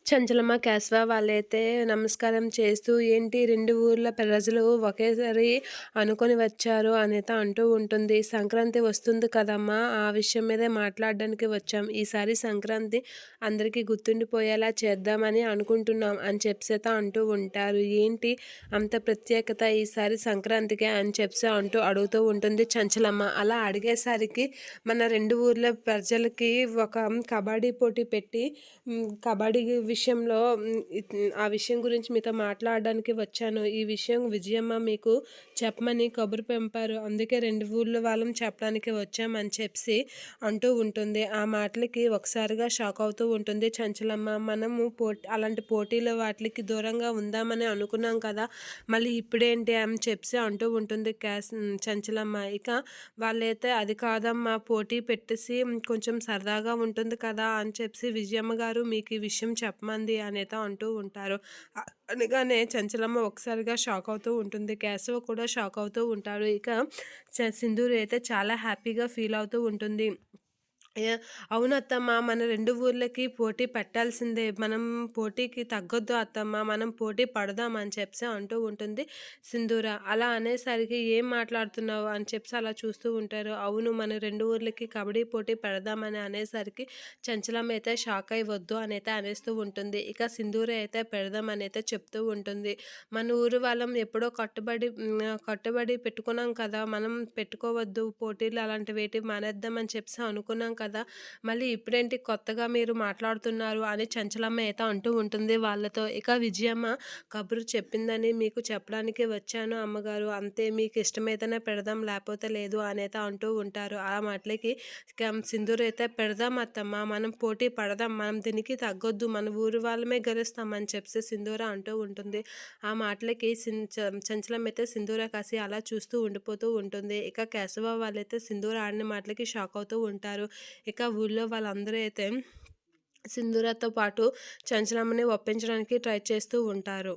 చంచలమ్మ, కేశవ వాళ్ళైతే నమస్కారం చేస్తూ, "ఏంటి 2 ఊర్ల ప్రజలు ఒకేసారి అనుకొని వచ్చారు" అనేత అంటూ ఉంటుంది. "సంక్రాంతి వస్తుంది కదమ్మా! ఆ విషయం మీదే మాట్లాడడానికి వచ్చాం. ఈసారి సంక్రాంతి అందరికీ గుర్తుండిపోయేలా చేద్దామని అనుకుంటున్నాం" అని చెప్పేత అంటూ ఉంటారు. "ఏంటి అంత ప్రత్యేకత ఈసారి సంక్రాంతికే" అని చెప్పేసి అంటూ అడుగుతూ ఉంటుంది చంచలమ్మ. అలా అడిగేసరికి మన 2 ఊర్ల ప్రజలకి ఒక కబడ్డీ పోటీ పెట్టి కబడ్డీ విషయంలో ఆ విషయం గురించి మీతో మాట్లాడడానికి వచ్చాను. ఈ విషయం విజయమ్మ మీకు చెప్పమని కబురు పంపారు. అందుకే 2 ఊర్ల వాళ్ళం చెప్పడానికి వచ్చామని చెప్పి అంటూ ఉంటుంది. ఆ మాటలకి ఒకసారిగా షాక్ అవుతూ ఉంటుంది చంచలమ్మ. మనము అలాంటి పోటీలు వాటికి దూరంగా ఉందామని అనుకున్నాం కదా! మళ్ళీ ఇప్పుడేంటి అని చెప్పి అంటూ ఉంటుంది చంచలమ్మ. ఇక వాళ్ళైతే అది కాదమ్మా పోటీ పెట్టేసి కొంచెం సరదాగా ఉంటుంది కదా అని చెప్పి విజయమ్మ గారు మీకు ఈ విషయం చెప్పమంది అనేత అంటూ ఉంటారు. అనగానే చంచలమ్మ ఒకసారిగా షాక్ అవుతూ ఉంటుంది. కేశవ కూడా షాక్ అవుతూ ఉంటాడు. ఇక సింధూరి అయితే చాలా హ్యాపీగా ఫీల్ అవుతూ ఉంటుంది. అవును అత్తమ్మ, మన 2 ఊర్లకి పోటీ పెట్టాల్సిందే. మనం పోటీకి తగ్గొద్దు అత్తమ్మ. మనం పోటీ పడదాం అని చెప్పేసి అంటూ ఉంటుంది సింధూర. అలా అనేసరికి "ఏం మాట్లాడుతున్నావు" అని చెప్పేసి అలా చూస్తూ ఉంటారు. అవును, మన 2 ఊర్లకి కబడ్డీ పోటీ పెడదామని అనేసరికి చంచలమ్మ అయితే షాక్ అయ్యి వద్దు అనైతే అనేస్తూ ఉంటుంది. ఇక సింధూర అయితే పెడదామని అయితే చెప్తూ ఉంటుంది. మన ఊరు వాళ్ళం ఎప్పుడో కట్టుబడి పెట్టుకున్నాం కదా! మనం పెట్టుకోవద్దు పోటీలు అలాంటివేటి మానేద్దామని చెప్పేసి అనుకున్నాం కదా! మళ్ళీ ఇప్పుడేంటి కొత్తగా మీరు మాట్లాడుతున్నారు అని చంచలమ్మ అయితే అంటూ ఉంటుంది వాళ్ళతో. ఇక విజయమ్మ కబురు చెప్పిందని మీకు చెప్పడానికి వచ్చాను అమ్మగారు. అంతే, మీకు ఇష్టమైతేనే పెడదాం లేకపోతే లేదు అనైతే అంటూ ఉంటారు. ఆ మాటలకి సింధూర అయితే "పెడదాం అత్తమ్మ, మనం పోటీ పడదాం. మనం దీనికి తగ్గొద్దు. మన ఊరు వాళ్ళమే గెలుస్తాం" అని చెప్పేసి సింధూర అంటూ ఉంటుంది. ఆ మాటలకి చంచలమ్మ అయితే సింధూర కాసి అలా చూస్తూ ఉండిపోతూ ఉంటుంది. ఇక కేశవ వాళ్ళైతే సింధూర ఆడిన మాటలకి షాక్ అవుతూ ఉంటారు. ఇక ఊళ్ళో వాళ్ళందరూ అయితే సింధూరతో పాటు చంచలమ్మని ఒప్పించడానికి ట్రై చేస్తూ ఉంటారు.